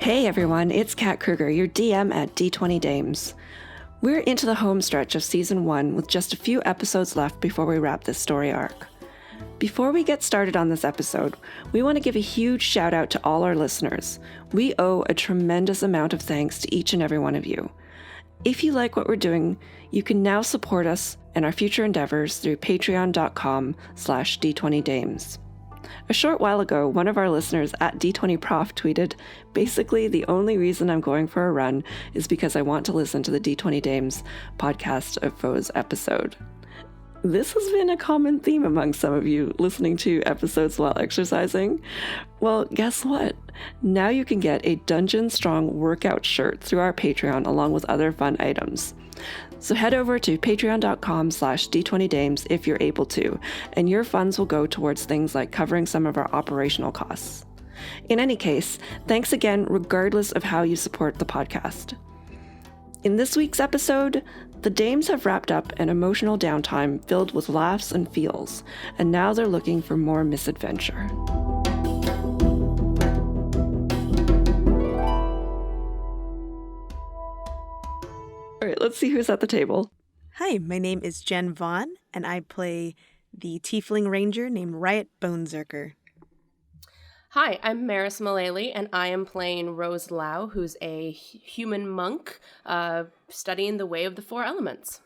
Hey everyone, it's Kat Kruger, your DM at D20 Dames. We're into the home stretch of Season 1 with just a few episodes left before we wrap this story arc. Before we get started on this episode, we want to give a huge shout out to all our listeners. We owe a tremendous amount of thanks to each and every one of you. If you like what we're doing, you can now support us and our future endeavors through patreon.com/D20Dames. A short while ago, one of our listeners at D20Prof tweeted, "Basically, the only reason I'm going for a run is because I want to listen to the D20 Dames podcast of Foe's episode." This has been a common theme among some of you listening to episodes while exercising. Well, guess what? Now you can get a Dungeon Strong workout shirt through our Patreon along with other fun items. So head over to patreon.com/D20Dames if you're able to, and your funds will go towards things like covering some of our operational costs. In any case, thanks again regardless of how you support the podcast. In this week's episode, the Dames have wrapped up an emotional downtime filled with laughs and feels, and now they're looking for more misadventure. All right, let's see who's at the table. Hi, my name is Jen Vaughn, and I play the tiefling ranger named Riot Boneserker. Hi, I'm Meris Mullaley, and I am playing Rose Lau, who's a human monk studying the way of the four elements.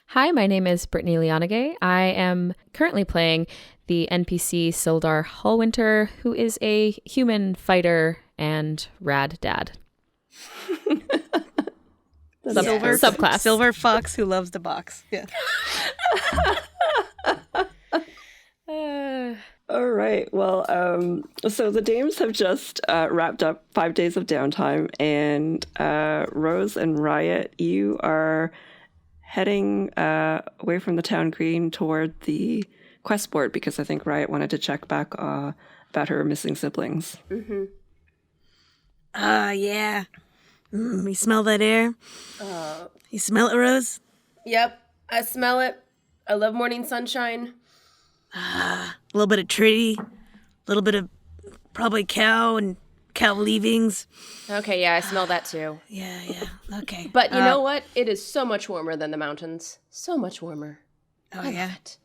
Hi, my name is Brittni Liyanage. I am currently playing the NPC Sildar Hallwinter, who is a human fighter and rad dad. Subclass. Silver fox who loves the box. Yeah. All right. Well, so the Dames have just wrapped up 5 days of downtime, and Rose and Riot, you are heading away from the town green toward the quest board because I think Riot wanted to check back about her missing siblings. Mm-hmm. Yeah. You smell that air? You smell it, Rose? Yep, I smell it. I love morning sunshine. A little bit of tree, a little bit of probably cow and cow leavings. Okay, yeah, I smell that too. Yeah, okay. But you know what? It is so much warmer than the mountains. So much warmer. Oh, I yeah? love it.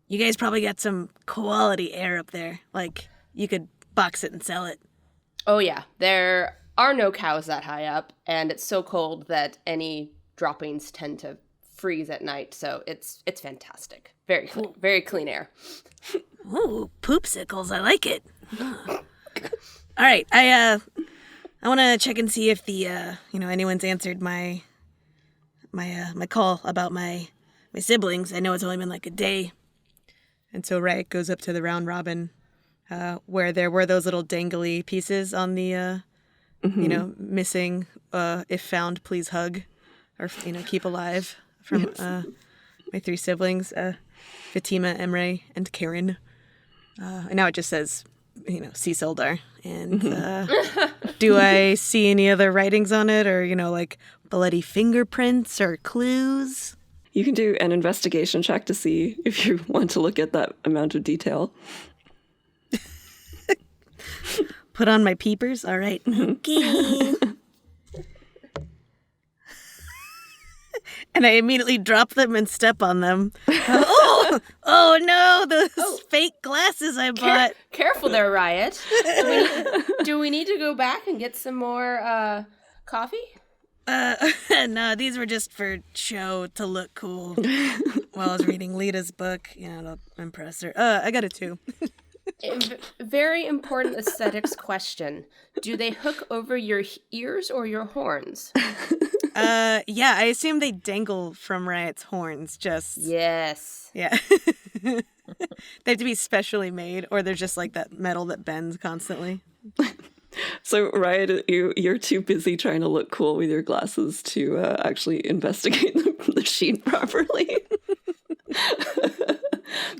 You guys probably got some quality air up there. Like, you could box it and sell it. Oh yeah, there are no cows that high up, and it's so cold that any droppings tend to freeze at night, so it's fantastic. Very clean air. Ooh, poopsicles, I like it. All right, I want to check and see if the anyone's answered my call about my siblings. I know it's only been like a day. And so Riot goes up to the round robin where there were those little dangly pieces on the missing, if found, please hug, or, keep alive from my three siblings, Fatima, Emre, and Karen. And now it just says, see Sildar. And do I see any other writings on it, or, like bloody fingerprints or clues? You can do an investigation check to see if you want to look at that amount of detail. Put on my peepers. All right. Okay. And I immediately drop them and step on them. Oh no, those fake glasses I bought. Careful there, Riot. Do we need to go back and get some more coffee? No, these were just for show to look cool. While I was reading Lita's book, to impress her. I got it too. Very important aesthetics question. Do they hook over your ears or your horns? Yeah, I assume they dangle from Riot's horns, just... Yes. Yeah. They have to be specially made, or they're just like that metal that bends constantly. So, Riot, you're too busy trying to look cool with your glasses to actually investigate the sheet properly.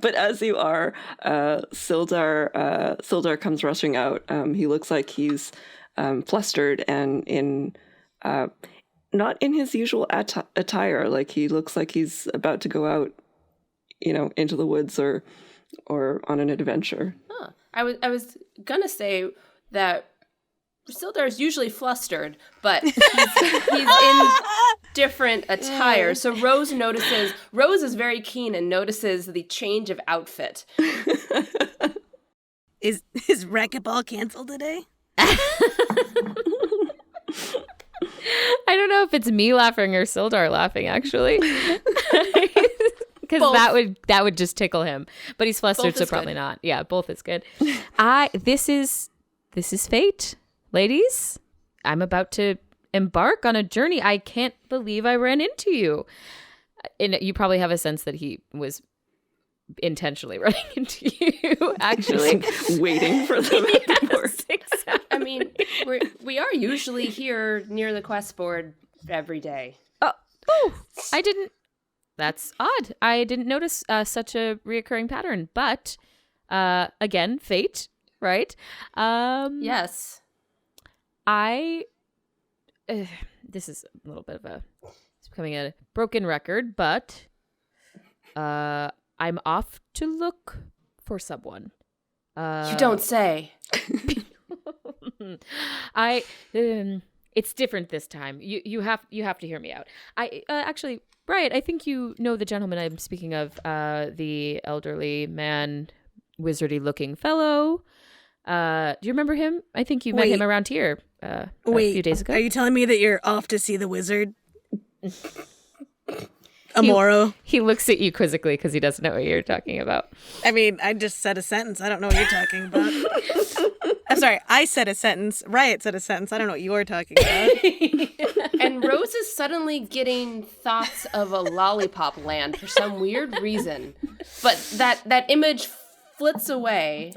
But as you are, Sildar comes rushing out. He looks like he's flustered and not in his usual attire. Like, he looks like he's about to go out, into the woods or on an adventure. Huh. I was gonna say that Sildar's usually flustered, but he's in different attire. So Rose is very keen and notices the change of outfit. Is racquetball canceled today? I don't know if it's me laughing or Sildar laughing, actually. Because that would just tickle him. But he's flustered, so probably not. Yeah, both is good. This is fate, ladies. I'm about to embark on a journey. I can't believe I ran into you. And you probably have a sense that he was intentionally running into you, actually. Waiting for them at the door. Exactly. I mean, we are usually here near the quest board every day. Oh, I didn't. That's odd. I didn't notice such a reoccurring pattern. But again, fate, right? Yes. This is a little bit of it's becoming a broken record, but I'm off to look for someone. You don't say. It's different this time. You have to hear me out. Actually, Riot, I think you know the gentleman I'm speaking of, the elderly man, wizardy looking fellow. Do you remember him? I think you met him around here a few days ago. Are you telling me that you're off to see the wizard? Amoro. He looks at you quizzically because he doesn't know what you're talking about. I mean, I just said a sentence. I don't know what you're talking about. I'm sorry. I said a sentence. Riot said a sentence. I don't know what you're talking about. And Rose is suddenly getting thoughts of a lollipop land for some weird reason. But that image flits away.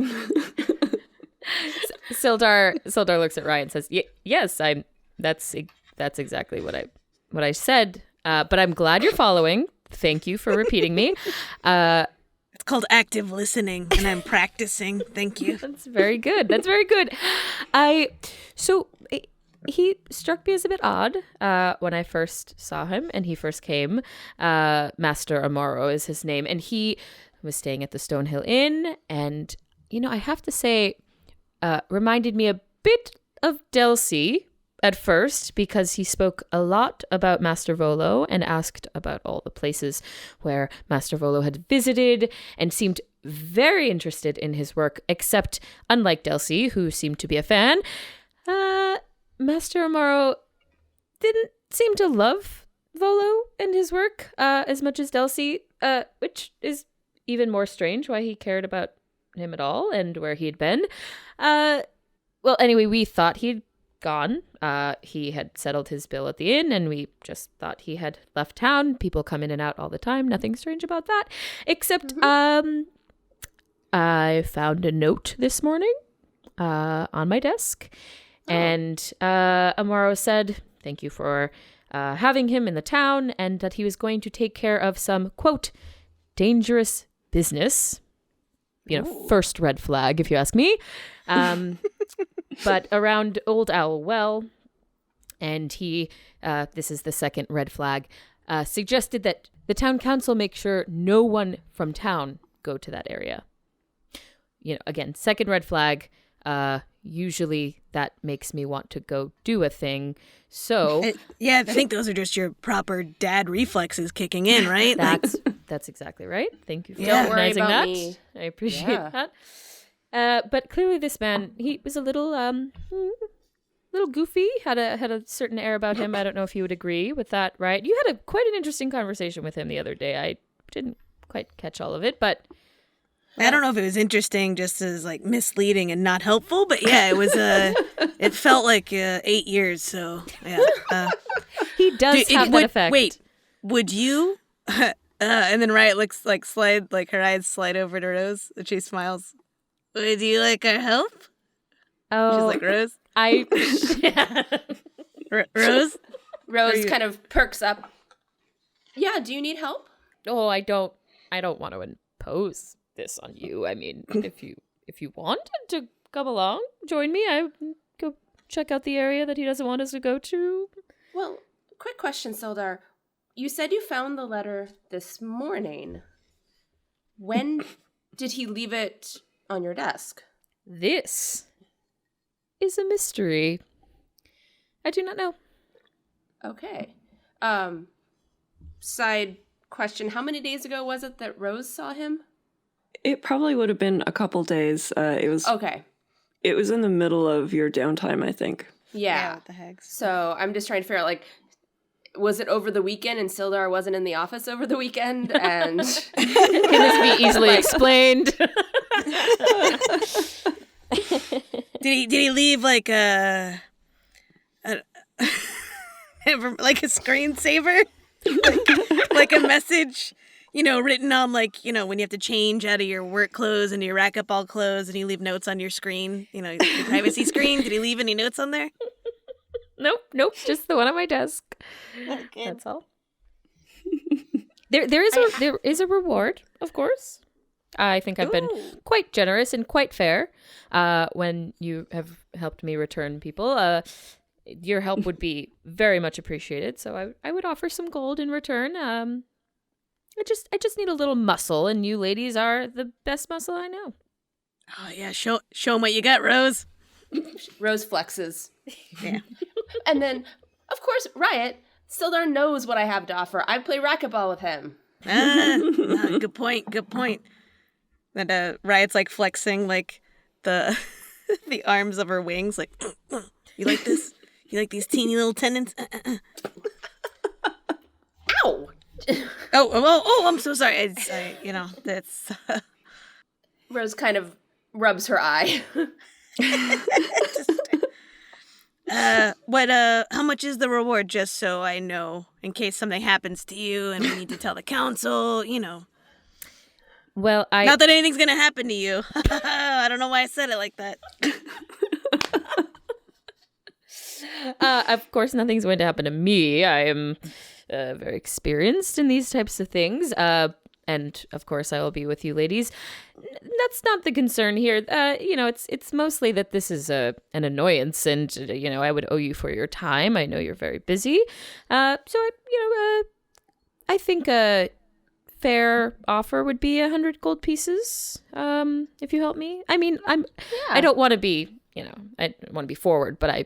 Sildar looks at Riot and says, "Yes, That's exactly what I said. But I'm glad you're following. Thank you for repeating me. It's called active listening, and I'm practicing. Thank you. That's very good. He struck me as a bit odd when I first saw him and he first came. Master Amaro is his name, and he was staying at the Stonehill Inn, and I have to say, reminded me a bit of Delcy at first, because he spoke a lot about Master Volo and asked about all the places where Master Volo had visited and seemed very interested in his work, except, unlike Delcy, who seemed to be a fan, Master Amaro didn't seem to love Volo and his work as much as Delcy, which is even more strange why he cared about him at all and where he had been. Well, anyway, we thought he'd gone. He had settled his bill at the inn, and we just thought he had left town. People come in and out all the time. Nothing strange about that. Except I found a note this morning on my desk. And Amaro said, thank you for having him in the town, and that he was going to take care of some, quote, dangerous business. First red flag, if you ask me. But around Old Owl Well, and he, this is the second red flag, suggested that the town council make sure no one from town go to that area. Again, second red flag, usually that makes me want to go do a thing. So yeah, I think those are just your proper dad reflexes kicking in, right? That's exactly right. Thank you for Don't worry recognizing about that. me. I appreciate that. But clearly this man, he was a little goofy, had a certain air about him. I don't know if you would agree with that, right? You had quite an interesting conversation with him the other day. I didn't quite catch all of it, but I don't know if it was interesting, just as misleading and not helpful, but yeah, it was. It felt like 8 years. So yeah, he does have that effect. Wait, would you? And then Riot looks slide, her eyes slide over to Rose, and she smiles. Would you like our help? Oh, she's like, Rose. Rose. Rose kind of perks up. Yeah. Do you need help? Oh, I don't want to impose this on you. I mean, if you wanted to come along, join me. I would go check out the area that he doesn't want us to go to. Well, quick question, Sildar. You said you found the letter this morning. When did he leave it on your desk? This is a mystery. I do not know. Okay. Side question, how many days ago was it that Rose saw him? It probably would have been a couple days. It was in the middle of your downtime, I think. Yeah. What the heck? So I'm just trying to figure out, like, was it over the weekend and Sildar wasn't in the office over the weekend? And can this be easily explained? Did he leave like a like a screensaver, like a message, written on, like, when you have to change out of your work clothes and you rack up all clothes and you leave notes on your screen, your privacy screen. Did he leave any notes on there? Nope, just the one on my desk. Okay. That's all. There is a reward, of course. I think I've been quite generous and quite fair when you have helped me return people. Your help would be very much appreciated, so I would offer some gold in return. I just need a little muscle, and you ladies are the best muscle I know. Oh yeah, show them what you got, Rose. Rose flexes. Yeah. And then, of course, Riot, Sildar knows what I have to offer. I play racquetball with him. Good point. And Riot's like flexing like the the arms of her wings, like, you like this? You like these teeny little tendons? Ow! Oh, I'm so sorry. That's... Rose kind of rubs her eye. How much is the reward, just so I know, in case something happens to you and we need to tell the council, Well, Not that anything's gonna happen to you. I don't know why I said it like that. Of course, nothing's going to happen to me. I am very experienced in these types of things. And of course, I will be with you ladies. That's not the concern here. It's mostly that this is an annoyance, and I would owe you for your time. I know you're very busy. I think a fair offer would be 100 gold pieces. If you help me. I mean, I don't want to be. I want to be forward, but I,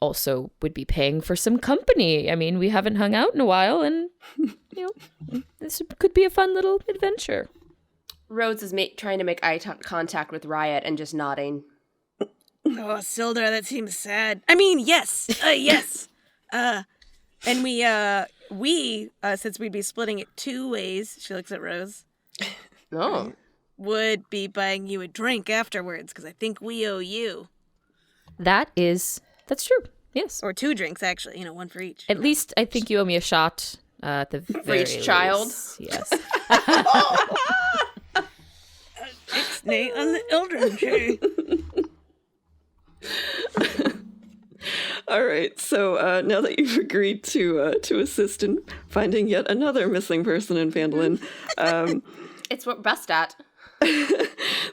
also would be paying for some company. I mean, we haven't hung out in a while, and, this could be a fun little adventure. Rose is trying to make eye contact with Riot and just nodding. Oh, Sildar, that seems sad. I mean, yes. Yes. And we, since we'd be splitting it 2 ways, she looks at Rose. Oh. Would be buying you a drink afterwards, because I think we owe you. That's true. Yes. Or 2 drinks, actually. One for each. At least I think you owe me a shot at the for each child. Yes. Nate on the Eldrin tree. All right. So now that you've agreed to assist in finding yet another missing person in Phandalin, It's what we're best at.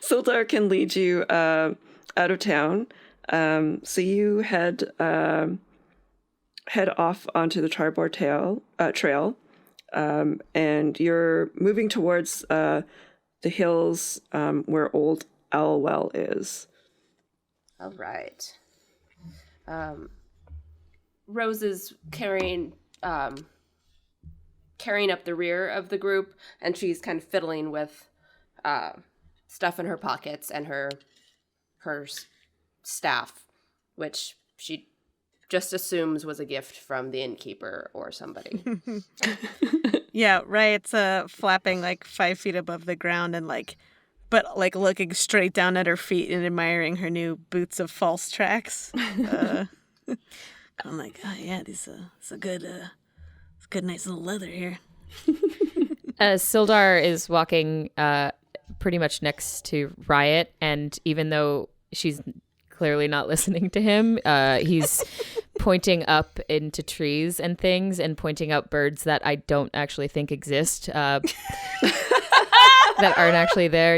Sildar can lead you out of town. So you head off onto the Tribord trail, and you're moving towards the hills where Old Owlwell is. All right. Rose is carrying up the rear of the group, and she's kind of fiddling with stuff in her pockets and her staff, which she just assumes was a gift from the innkeeper or somebody. Yeah, Riot's flapping like 5 feet above the ground and but looking straight down at her feet and admiring her new boots of false tracks. I'm like, oh yeah, it's a good nice little leather here. Sildar is walking pretty much next to Riot, and even though she's clearly not listening to him, he's pointing up into trees and things and pointing out birds that I don't actually think exist, that aren't actually there.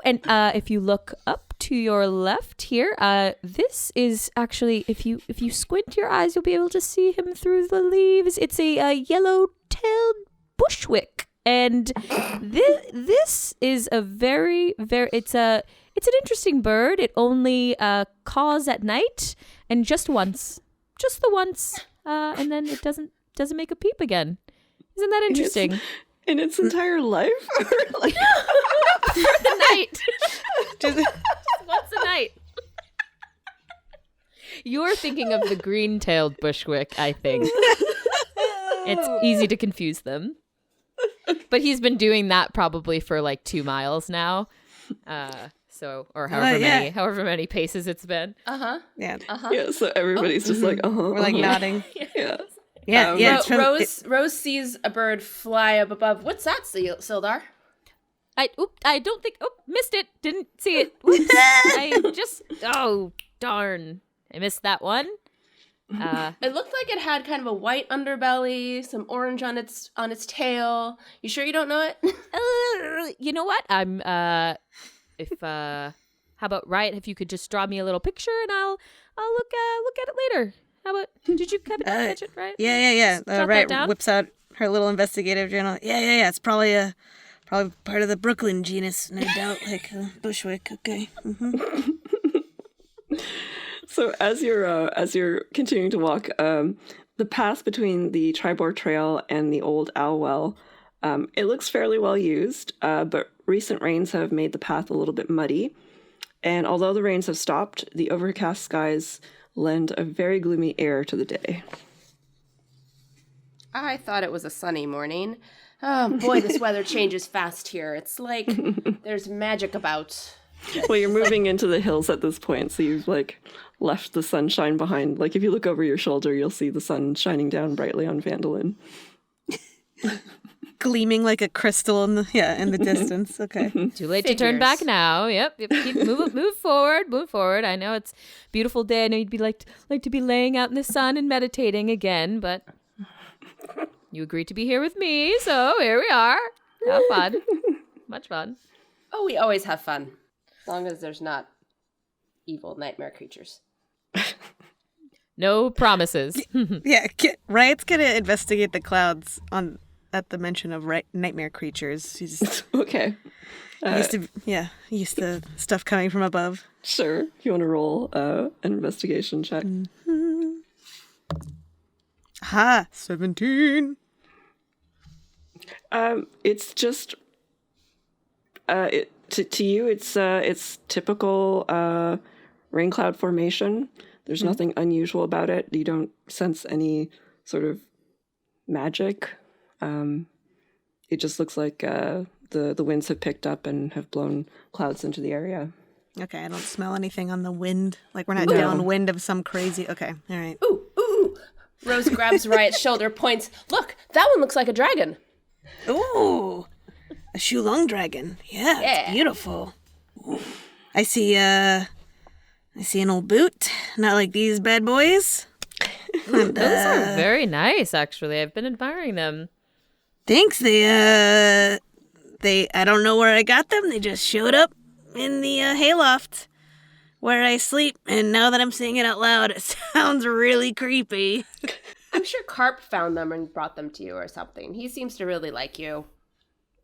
And if you look up to your left here, this is actually, if you squint your eyes, you'll be able to see him through the leaves. It's a yellow-tailed bushwick. And this is a very, very, It's an interesting bird. It only caws at night and just once. Just the once. And then it doesn't make a peep again. Isn't that interesting? In its entire life? Like, For the night. Just once a night. You're thinking of the green-tailed bushwick, I think. It's easy to confuse them. But he's been doing that probably for like 2 miles now. Or however many paces it's been. Yeah. yeah, so everybody's just like, We're like nodding. Yeah. Yeah. Rose sees a bird fly up above. What's that, Sildar? I don't think. Missed it. Didn't see it. Oops. Darn. I missed that one. It looked like it had kind of a white underbelly, some orange on its tail. You sure you don't know it? You know what? How about Riot? If you could just draw me a little picture, and I'll look at it later. How about? Did you catch it, Riot? Yeah. Jot Riot that down? whips out her little investigative journal. Yeah. It's probably part of the Brooklyn genus, no doubt, like bushwick. Okay. So as you're continuing to walk, the path between the Tribor Trail and the old owl well, it looks fairly well used, but recent rains have made the path a little bit muddy. And although the rains have stopped, the overcast skies lend a very gloomy air to the day. I thought it was a sunny morning. Oh boy, this weather changes fast here. It's like there's magic about. Well, you're moving into the hills at this point, so you've like left the sunshine behind. Like if you look over your shoulder, you'll see the sun shining down brightly on Vandalin. Gleaming like a crystal in the distance. Okay. Too late to turn back now. Yep. Move forward. I know it's a beautiful day. I know you'd be like to be laying out in the sun and meditating again, but you agreed to be here with me, so here we are. Have fun. Much fun. Oh, we always have fun. As long as there's not evil nightmare creatures. No promises. Yeah, Riot's gonna investigate the clouds at the mention of nightmare creatures. He's Okay. used to stuff coming from above. Sure. If you want to roll an investigation check. Ha! 17. It's just to you. It's typical rain cloud formation. There's nothing unusual about it. You don't sense any sort of magic. It just looks like the winds have picked up and have blown clouds into the area. Okay, I don't smell anything on the wind. Like we're not downwind of some crazy. Okay, all right. Ooh. Rose grabs Riot's shoulder, points. Look, that one looks like a dragon. Ooh, a Shulong dragon. Yeah, it's beautiful. Ooh. I see an old boot. Not like these bad boys. And, Those are very nice, actually. I've been admiring them. Thanks. They I don't know where I got them. They just showed up in the hayloft where I sleep. And now that I'm saying it out loud, it sounds really creepy. I'm sure Carp found them and brought them to you or something. He seems to really like you.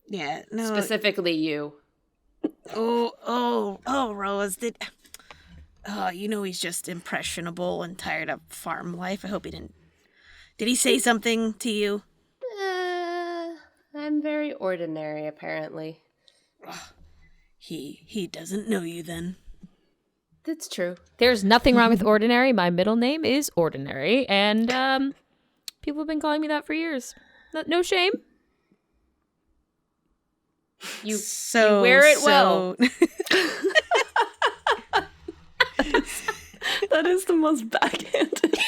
Yeah, no. Specifically you. Oh, Rose, he's just impressionable and tired of farm life. I hope he didn't. Did he say something to you? I'm very ordinary, apparently. He doesn't know you then. That's true. There's nothing wrong with ordinary. My middle name is Ordinary, and people have been calling me that for years. No shame. You wear it well. That is the most backhanded.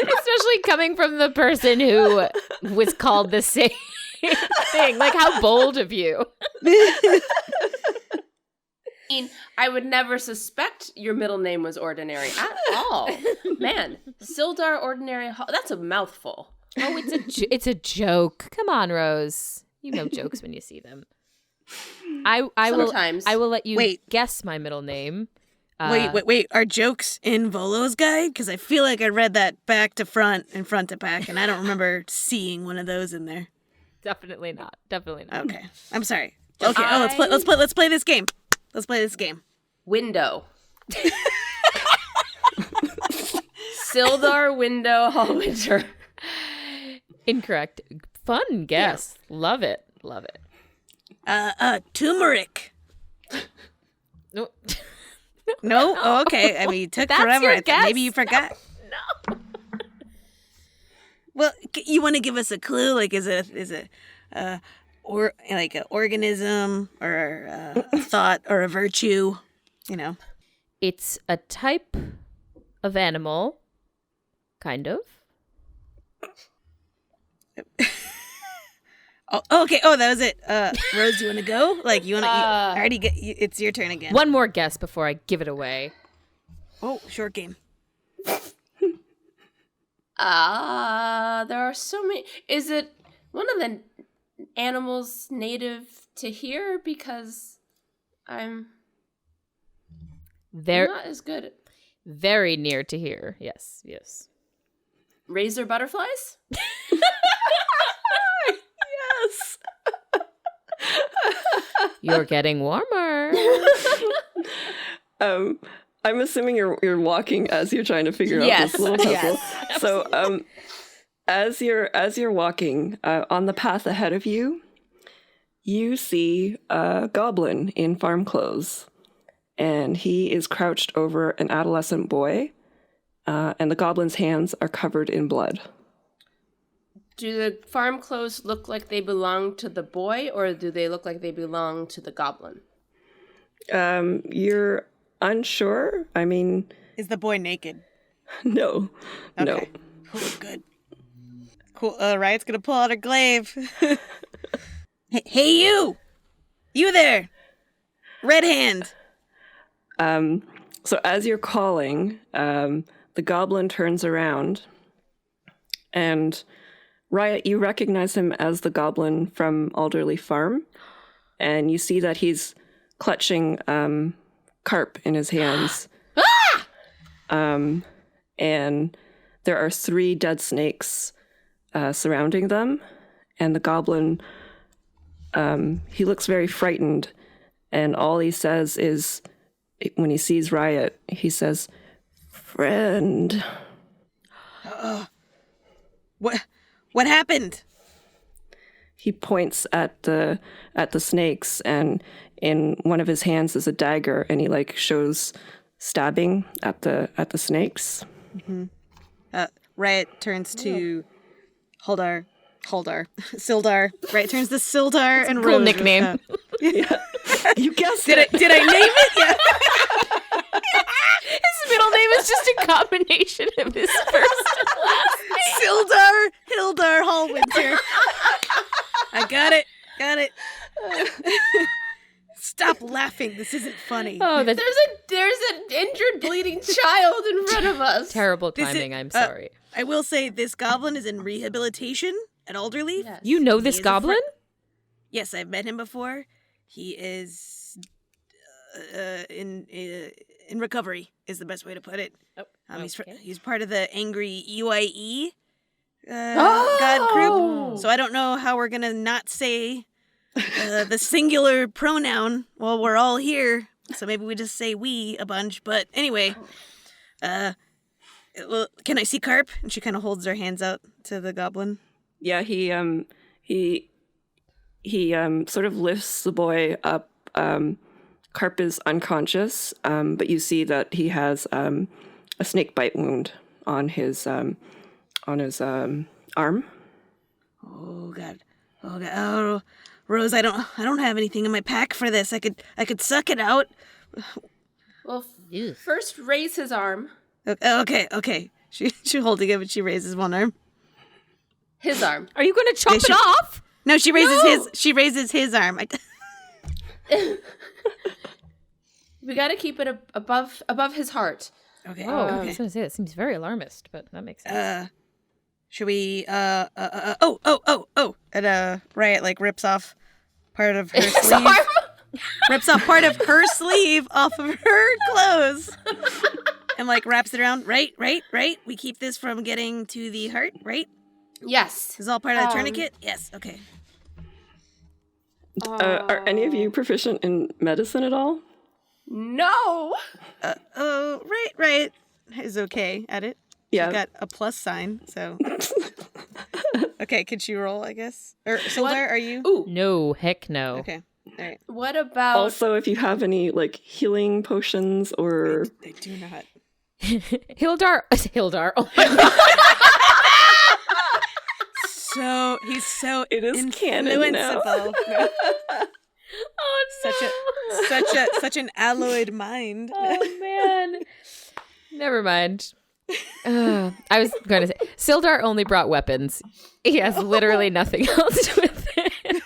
Especially coming from the person who was called the same thing. Like, how bold of you. I would never suspect your middle name was Ordinary at all. Man, Sildar Ordinary, that's a mouthful. Oh, it's a joke. Come on, Rose. You know jokes when you see them. I will let you guess my middle name. Wait. Are jokes in Volo's guide? Because I feel like I read that back to front and front to back, and I don't remember seeing one of those in there. Definitely not. Okay. I'm sorry. Okay. Let's play this game. Let's play this game. Window. Sildar Window Hallwinter. Incorrect. Fun guess. Yeah. Love it. Turmeric. No. No? Oh, okay. I mean, it took forever. Your guess? Maybe you forgot. No. Well, you want to give us a clue? Like, is it or like an organism or a thought or a virtue? You know, it's a type of animal, kind of. Oh, okay. Oh, that was it. Rose, you want to go? Like, you want to? I already get. It's your turn again. One more guess before I give it away. Oh, short game. There are so many. Is it one of the animals native to here? Because I'm not as good at... Very near to here. Yes. Razor butterflies? Yes. You're getting warmer. I'm assuming you're walking as you're trying to figure out this little puzzle. Yes. So, as you're walking on the path ahead of you, you see a goblin in farm clothes, and he is crouched over an adolescent boy, and the goblin's hands are covered in blood. Do the farm clothes look like they belong to the boy, or do they look like they belong to the goblin? You're unsure. I mean, is the boy naked? No. Okay. No. Cool, good. Cool. Riot's gonna pull out her glaive. Hey, you there, red hand. So as you're calling, the goblin turns around, and Riot, you recognize him as the goblin from Alderley Farm, and you see that he's clutching carp in his hands. And there are 3 dead snakes surrounding them, and the goblin, he looks very frightened, and all he says is, when he sees Riot, he says, "Friend." What happened? He points at the snakes, and in one of his hands is a dagger, and he shows stabbing at the snakes. Mm-hmm. Riot turns to Sildar. Riot turns to Sildar and Rose. Cool nickname. Yeah. You guessed it. Did I name it? Yeah. His middle name is just a combination of his first and last name. Sildar Hallwinter. I got it. Stop laughing. This isn't funny. Oh, there's an injured, bleeding child in front of us. Terrible timing. I'm sorry. I will say this goblin is in rehabilitation at Alderley. Yes. You know this goblin? Yes, I've met him before. He is in recovery is the best way to put it. He's part of the angry UIE god group. So I don't know how we're gonna not say the singular pronoun while we're all here. So maybe we just say we a bunch. But anyway, can I see Carp? And she kind of holds her hands out to the goblin. Yeah, he sort of lifts the boy up. Carp is unconscious, but you see that he has a snake bite wound on his arm. Oh God! Oh, Rose, I don't have anything in my pack for this. I could suck it out. Well, first raise his arm. Okay. She's holding it, but she raises one arm. His arm. Are you going to chop it off? No, she raises his. She raises his arm. We got to keep it above his heart. Okay. Oh, okay. I was going to say that seems very alarmist, but that makes sense. Should we? And Riot rips off part of her sleeve. Rips off part of her sleeve off of her clothes. And wraps it around. Right. We keep this from getting to the heart, right? Yes. This is all part of the tourniquet? Yes, okay. Are any of you proficient in medicine at all? No. Right. Is okay at it. Yeah. She's got a plus sign, so. Okay, could she roll, I guess? Or Sildar, are you? Ooh. No, heck no. Okay, all right. What about Also, if you have any like healing potions or I do not. Hildar. Oh my God. So he's so it is canon now. influenceable. No, Oh no. such an alloyed mind. Oh man. Never mind. I was going to say, Sildar only brought weapons. He has literally nothing else with him.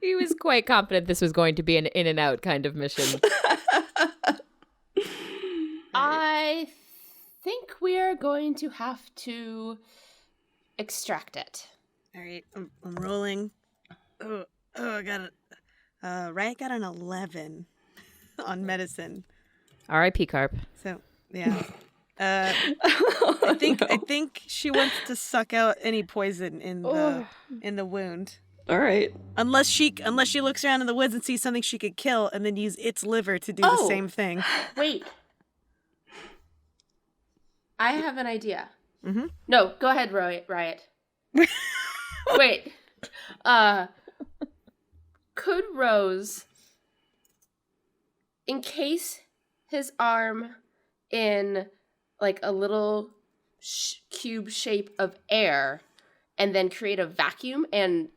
He was quite confident this was going to be an in and out kind of mission. I think we are going to have to extract it. All right, I'm rolling. Oh, I got it. Riot got an 11 on medicine. R.I.P. Carp. So yeah, I think she wants to suck out any poison in the wound. all right. Unless she looks around in the woods and sees something she could kill, and then use its liver to do the same thing. Wait. I have an idea. Mm-hmm. No, go ahead, Riot. Wait. Could Rose encase his arm in like a little cube shape of air and then create a vacuum and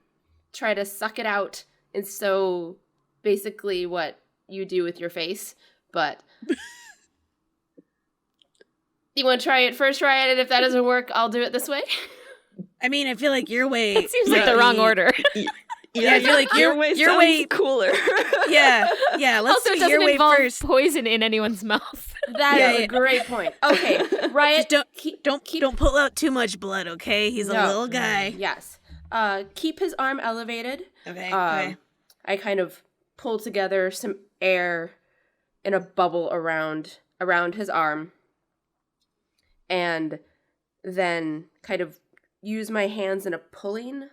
try to suck it out? And so basically what you do with your face, but you want to try it first, Riot? And if that doesn't work, I'll do it this way. I mean, I feel like your way. It seems like the wrong order. Yeah, I feel like your way sounds cooler. Yeah. Let's Also, it do doesn't your way involve first. poison in anyone's mouth. That is a great point. Okay, Riot, Don't pull out too much blood, okay? He's a little guy. Yes. Keep his arm elevated. Okay. I kind of pull together some air in a bubble around his arm, and then kind of use my hands in a pulling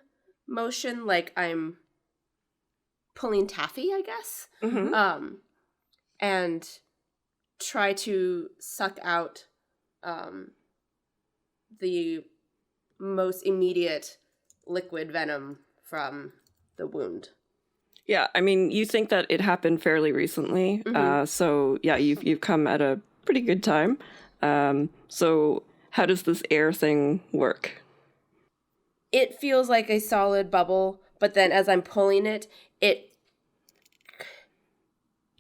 motion, like I'm pulling taffy, I guess. Mm-hmm. And try to suck out the most immediate liquid venom from the wound. Yeah, I mean, you think that it happened fairly recently, so yeah, you've come at a pretty good time. So how does this air thing work? It feels like a solid bubble, but then as I'm pulling it, it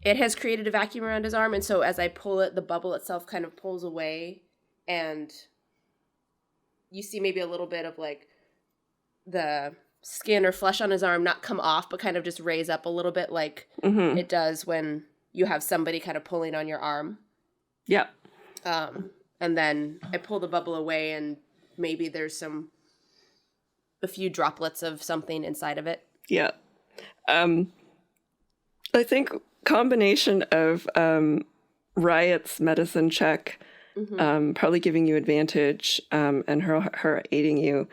has created a vacuum around his arm, and so as I pull it, the bubble itself kind of pulls away, and you see maybe a little bit of like the skin or flesh on his arm not come off, but kind of just raise up a little bit, like it does when you have somebody kind of pulling on your arm. Yeah. And then I pull the bubble away, and maybe there's a few droplets of something inside of it. Yeah. I think combination of Riot's medicine check, probably giving you advantage, and her aiding you,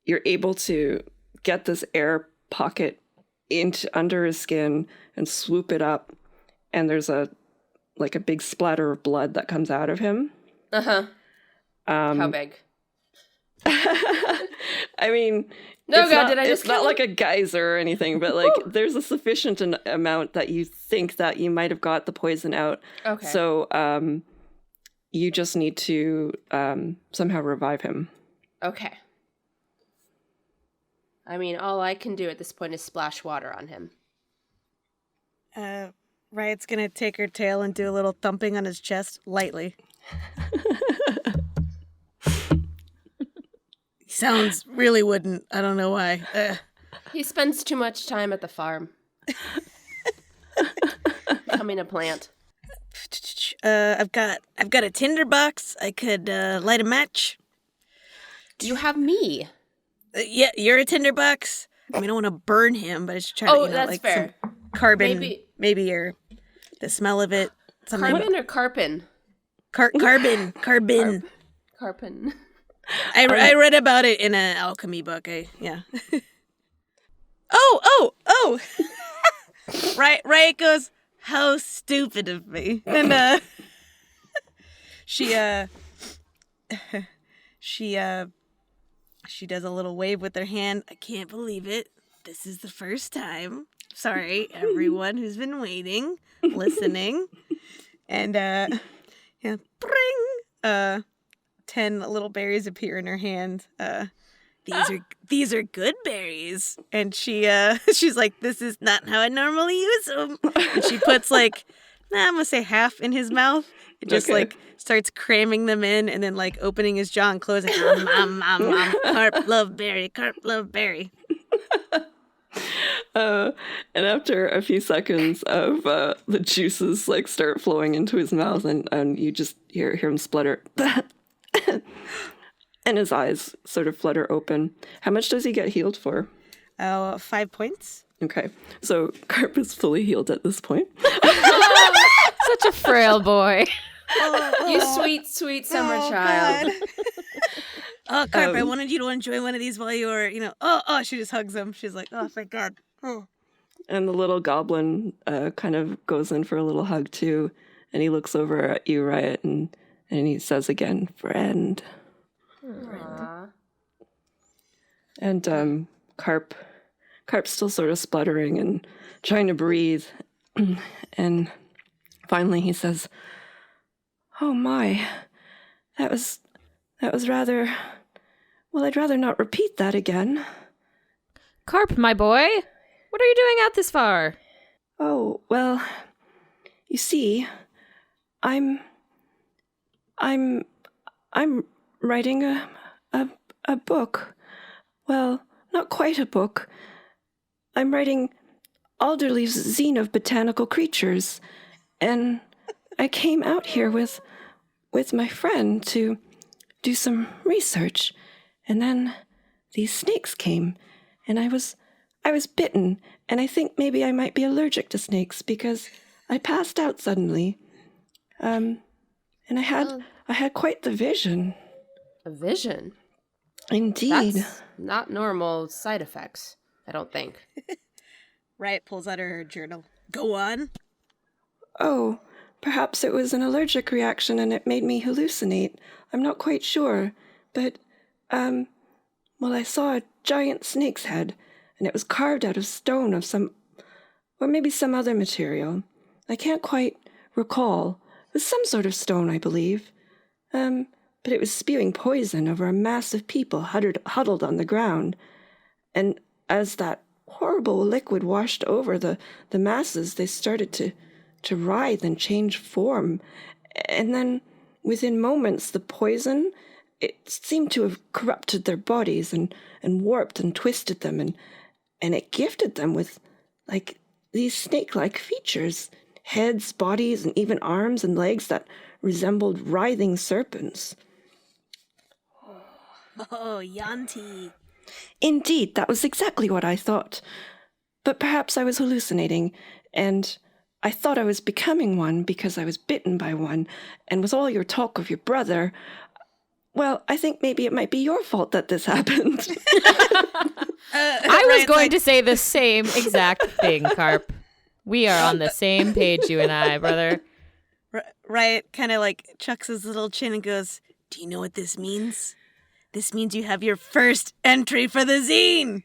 you're able to get this air pocket under his skin and swoop it up, and there's a big splatter of blood that comes out of him. How big? I mean, it's not like a geyser or anything, but like there's a sufficient amount that you think that you might have got the poison out. Okay. So you just need to somehow revive him. Okay. I mean, all I can do at this point is splash water on him. Riot's gonna take her tail and do a little thumping on his chest, lightly. He sounds really wooden. I don't know why. He spends too much time at the farm. Becoming a plant. I've got a tinder box. I could light a match. You have me. Yeah, you're a tinder box. I mean, I don't want to burn him, but I just try to, that's like fair. some carbon. Maybe the smell of it. Something. Carbon or carpin? Carbon. Carpin. I read about it in an alchemy book. Yeah. Oh! Riot goes, how stupid of me. And she does a little wave with her hand. I can't believe it. This is the first time. Sorry, everyone who's been waiting, listening. And bring 10 little berries appear in her hand. These are good berries. And she's like, this is not how I normally use them. And she puts I'm gonna say half in his mouth. It just starts cramming them in and then opening his jaw and closing. Carp love berry. And after a few seconds of the juices start flowing into his mouth, and you just hear him splutter, and his eyes sort of flutter open. How much does he get healed for? 5 points. Okay, so Carp is fully healed at this point. Such a frail boy. You sweet, sweet summer child. Oh, Carp, I wanted you to enjoy one of these while you were, she just hugs him. She's like, oh, thank God. Oh. And the little goblin kind of goes in for a little hug too, and he looks over at you, Riot, and he says again, friend. Aww. And Carp's still sort of spluttering and trying to breathe, and finally he says, oh my, that was rather, well, I'd rather not repeat that again. Carp, my boy, what are you doing out this far? Oh, well, you see, I'm writing a book. Well, not quite a book. I'm writing Alderleaf's Zine of Botanical Creatures, and I came out here with my friend to do some research, and then these snakes came, and I was bitten, and I think maybe I might be allergic to snakes because I passed out suddenly, and I had quite the vision. A vision? Indeed. That's not normal side effects, I don't think. Riot pulls out her journal. Go on. Oh, perhaps it was an allergic reaction and it made me hallucinate. I'm not quite sure. But, well, I saw a giant snake's head, and it was carved out of stone of some, or maybe some other material. I can't quite recall. It was some sort of stone, I believe. But it was spewing poison over a mass of people huddled on the ground. And as that horrible liquid washed over the masses, they started to writhe and change form. And then, within moments, the poison, it seemed to have corrupted their bodies and warped and twisted them, and it gifted them with, these snake-like features, heads, bodies, and even arms and legs that resembled writhing serpents. Oh, Yanti. Indeed, that was exactly what I thought. But perhaps I was hallucinating, and I thought I was becoming one because I was bitten by one, and with all your talk of your brother, well, I think maybe it might be your fault that this happened. I was going to say the same exact thing, Carp. We are on the same page, you and I, brother. Riot kind of chucks his little chin and goes, do you know what this means? This means you have your first entry for the zine.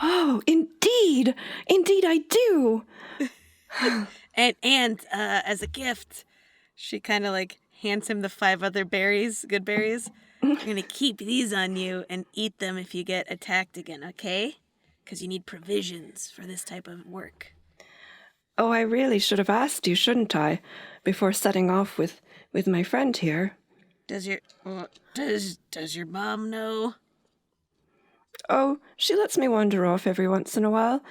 Oh, indeed. Indeed I do. and as a gift, she kind of hands him the 5 other berries, good berries. I'm going to keep these on you and eat them if you get attacked again, okay? Because you need provisions for this type of work. Oh, I really should have asked you, shouldn't I, before setting off with my friend here. Does your mom know? Oh, she lets me wander off every once in a while.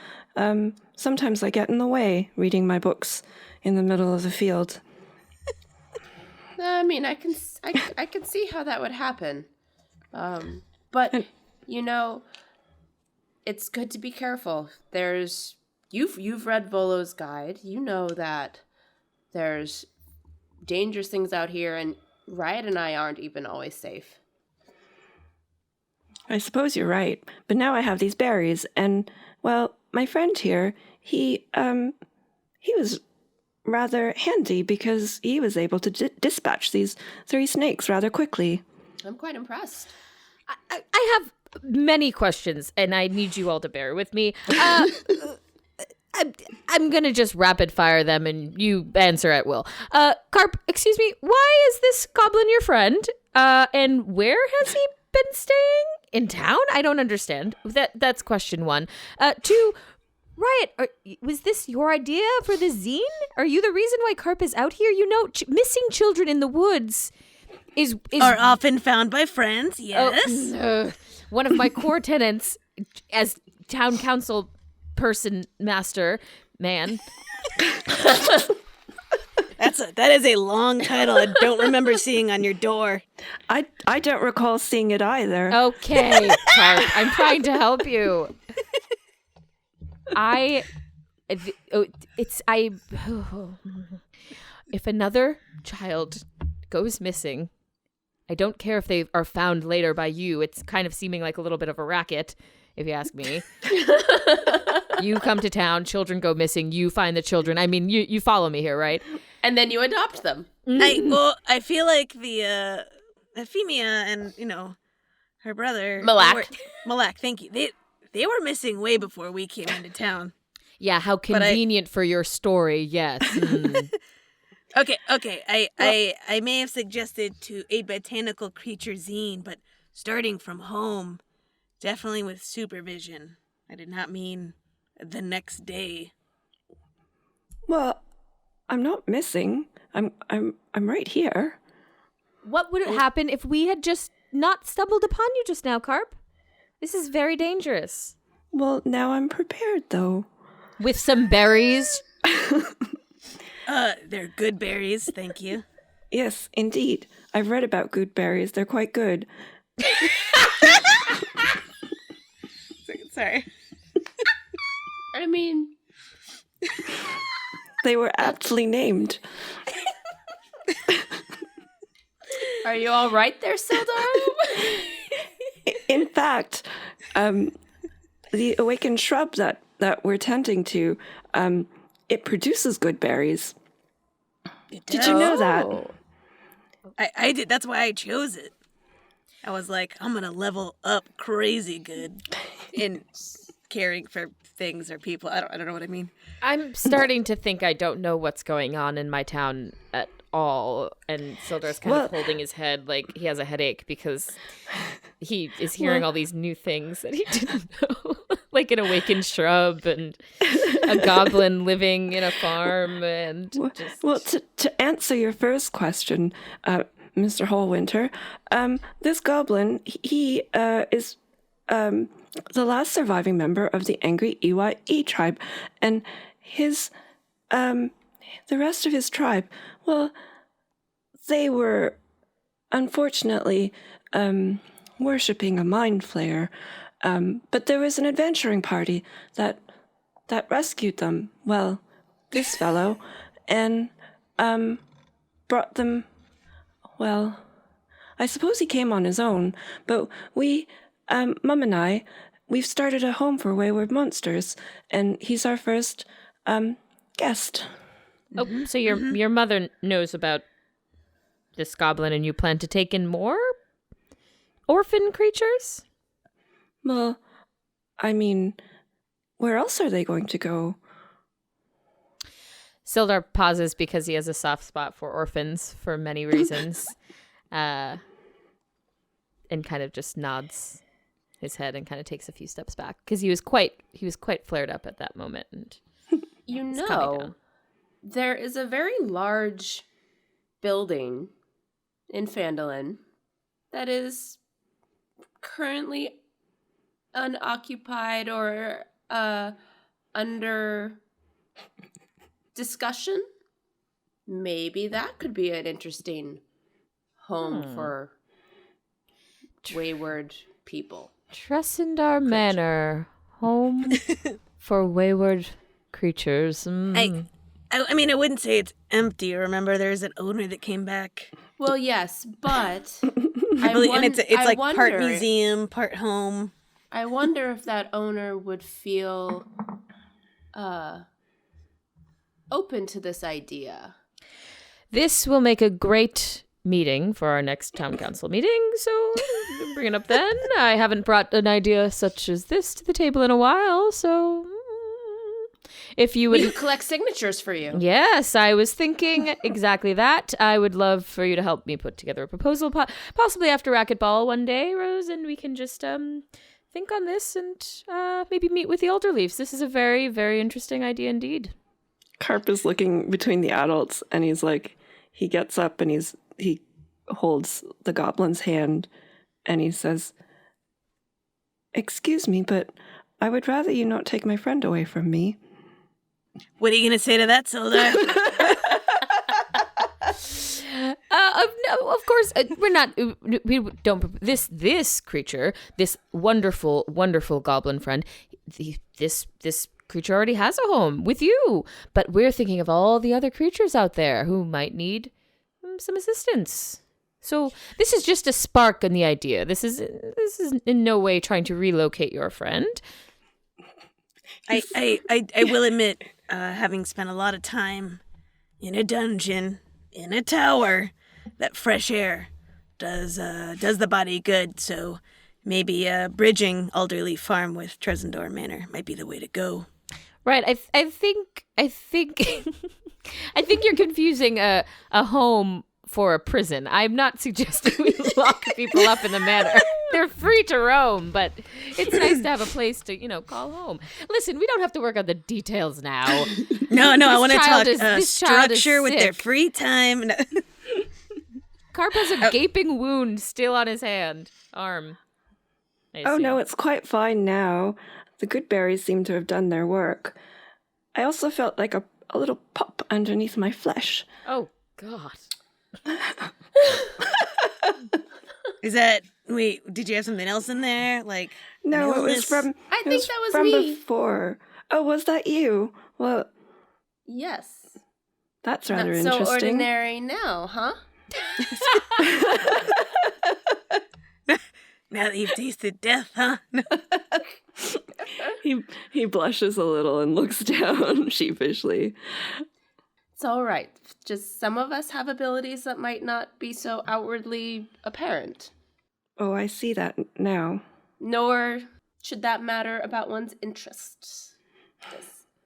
Sometimes I get in the way reading my books in the middle of the field. I mean, I can see how that would happen. But it's good to be careful. You've read Volo's guide. You know that there's dangerous things out here, and Riot and I aren't even always safe. I suppose you're right. But now I have these berries, and, well, my friend here, he was rather handy because he was able to dispatch these 3 snakes rather quickly. I'm quite impressed. I have many questions, and I need you all to bear with me. I'm going to just rapid fire them, and you answer at will. Carp, excuse me, why is this goblin your friend? And where has he been staying? In town? I don't understand. That's question 1. 2, Riot, was this your idea for the zine? Are you the reason why Carp is out here? You know, missing children in the woods are often found by friends, yes. One of my core tenets as town council person, master, man. That is a long title I don't remember seeing on your door. I don't recall seeing it either. Okay, Carp, I'm trying to help you. If another child goes missing, I don't care if they are found later by you. It's kind of seeming like a little bit of a racket, if you ask me. You come to town, children go missing, you find the children. I mean, you follow me here, right? And then you adopt them. I feel like the Euphemia and, her brother Malak, thank you. They were missing way before we came into town. Yeah, how convenient for your story, yes. Okay. I may have suggested to a botanical creature zine, but starting from home, definitely with supervision. I did not mean the next day. Well, I'm not missing. I'm right here. What would happen if we had just not stumbled upon you just now, Carp? This is very dangerous. Well, now I'm prepared, though. With some berries. They're good berries, thank you. Yes, indeed. I've read about good berries. They're quite good. Sorry. I mean, they were aptly named. Are you all right there, Sildar? In fact, the awakened shrub that we're tending to, it produces good berries. Did you know that? I did. That's why I chose it. I was like, I'm going to level up crazy good in caring for things or people. I don't know what I mean. I'm starting to think I don't know what's going on in my town at all. And Sildar's kind of holding his head like he has a headache because he is hearing all these new things that he didn't know. Like an awakened shrub and a goblin living in a farm. And to answer your first question, Mr. Hallwinter, this goblin, he is the last surviving member of the angry EYE tribe, and his the rest of his tribe, well, they were unfortunately worshipping a mind flayer, but there was an adventuring party that rescued them, well, this fellow, and brought them. Well, I suppose he came on his own, but we, Mum and I, we've started a home for wayward monsters, and he's our first guest. Oh, so your mother knows about this goblin, and you plan to take in more orphan creatures? Well, I mean, where else are they going to go? Sildar pauses because he has a soft spot for orphans for many reasons, and kind of just nods his head and kind of takes a few steps back because he was quite flared up at that moment. And you know, there is a very large building in Phandalin that is currently unoccupied or under discussion. Maybe that could be an interesting home for wayward people. Tressendar Manor, home for wayward creatures. I mean, I wouldn't say it's empty. Remember, there's an owner that came back. Well, yes, but And it's like part wonder- museum, part home. I wonder if that owner would feel open to this idea. This will make a great meeting for our next town council meeting, so bring it up then. I haven't brought an idea such as this to the table in a while, so if you would... We could collect signatures for you. Yes, I was thinking exactly that. I would love for you to help me put together a proposal, possibly after racquetball one day, Rose, and we can just think on this and maybe meet with the Alderleafs. This is a very, very interesting idea indeed. Carp is looking between the adults, and he's like, he gets up and he holds the goblin's hand, and he says, "Excuse me, but I would rather you not take my friend away from me." What are you going to say to that, Sildar? No, of course, we're not. We don't. This creature, this wonderful, wonderful goblin friend, this creature already has a home with you. But we're thinking of all the other creatures out there who might need some assistance. So this is just a spark in the idea. This is in no way trying to relocate your friend. I will admit, having spent a lot of time in a dungeon, in a tower, that fresh air does the body good. So maybe bridging Alderleaf Farm with Tresendor Manor might be the way to go. Right. I think I think you're confusing a home for a prison. I'm not suggesting we lock people up in the manor. They're free to roam, but it's nice to have a place to, call home. Listen, we don't have to work on the details now. No, I want to talk this child is structure with their sick. free time. No. Carp has a gaping wound still on his arm. Oh no, it's quite fine now. The good berries seem to have done their work. I also felt like a little pop underneath my flesh. Oh, God. Is that... Wait, did you have something else in there? Like... No, it was illness? from... I it think was that was from me. before. Oh, was that you? Well, Yes. that's rather Not so interesting. ordinary now, huh? Now that you've tasted death, huh? He blushes a little and looks down sheepishly. It's all right. Just some of us have abilities that might not be so outwardly apparent. Oh, I see that now. Nor should that matter about one's interests.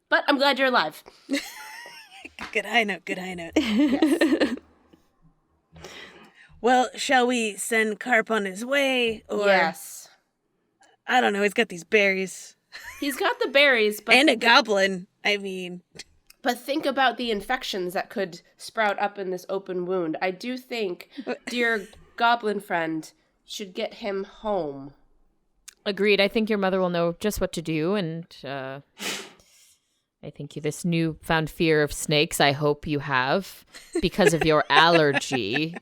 But I'm glad you're alive. Good high note, good high note. Yes. Well, shall we send Carp on his way? Or Yes. I don't know, he's got these berries. He's got the berries, but And a goblin, I mean. But think about the infections that could sprout up in this open wound. I do think, dear goblin friend, should get him home. Agreed. I think your mother will know just what to do, and I think this newfound fear of snakes, I hope you have, because of your allergy.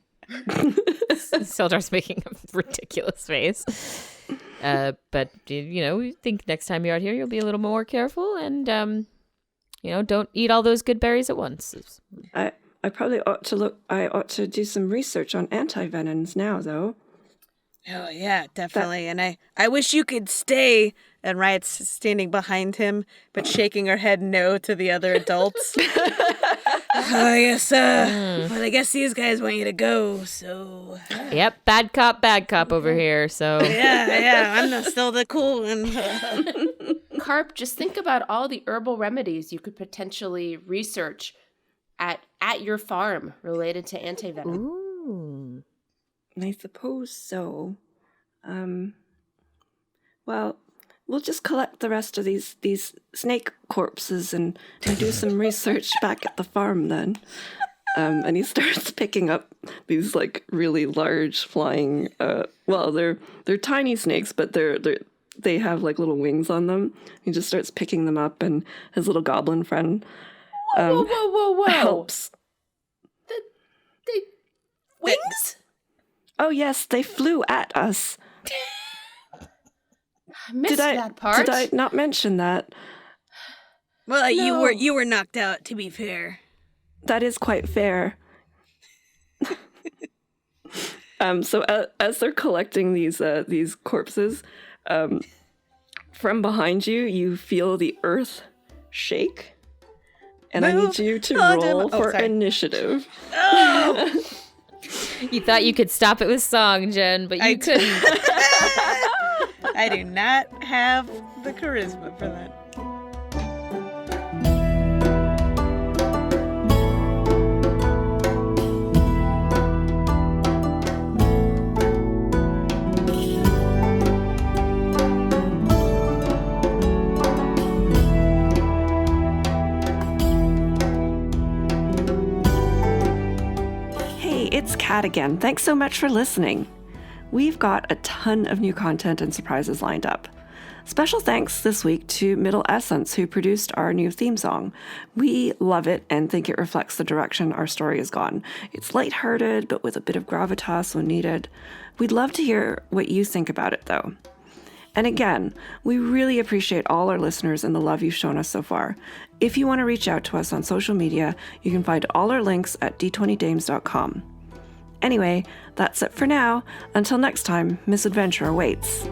Sildar's making a ridiculous face. But, I think next time you're out here, you'll be a little more careful, and, don't eat all those good berries at once. I probably ought to do some research on anti-venoms now, though. Oh, yeah, definitely. And I wish you could stay. And Riot's standing behind him, but shaking her head no to the other adults. I guess, well, I guess these guys want you to go, so... Yep, bad cop over here, so... Yeah, I'm still the cool one. Carp, just think about all the herbal remedies you could potentially research at your farm related to antivenom. Ooh. I suppose so. Well, we'll just collect the rest of these snake corpses and do some research back at the farm then. And he starts picking up these like really large flying. They're tiny snakes, but they have like little wings on them. He just starts picking them up, and his little goblin friend Whoa. helps. The wings? Oh yes, they flew at us. I missed that part. Did I not mention that? Well, No. you were knocked out, to be fair. That is quite fair. So as they're collecting these corpses, from behind you, you feel the earth shake. And I need you to roll for initiative. Oh! You thought you could stop it with song, Jen, but you couldn't. I do not have the charisma for that. It's Kat again. Thanks so much for listening. We've got a ton of new content and surprises lined up. Special thanks this week to Middle Essence, who produced our new theme song. We love it and think it reflects the direction our story has gone. It's lighthearted, but with a bit of gravitas when needed. We'd love to hear what you think about it, though. And again, we really appreciate all our listeners and the love you've shown us so far. If you want to reach out to us on social media, you can find all our links at d20dames.com. Anyway, that's it for now. Until next time, Misadventure Awaits.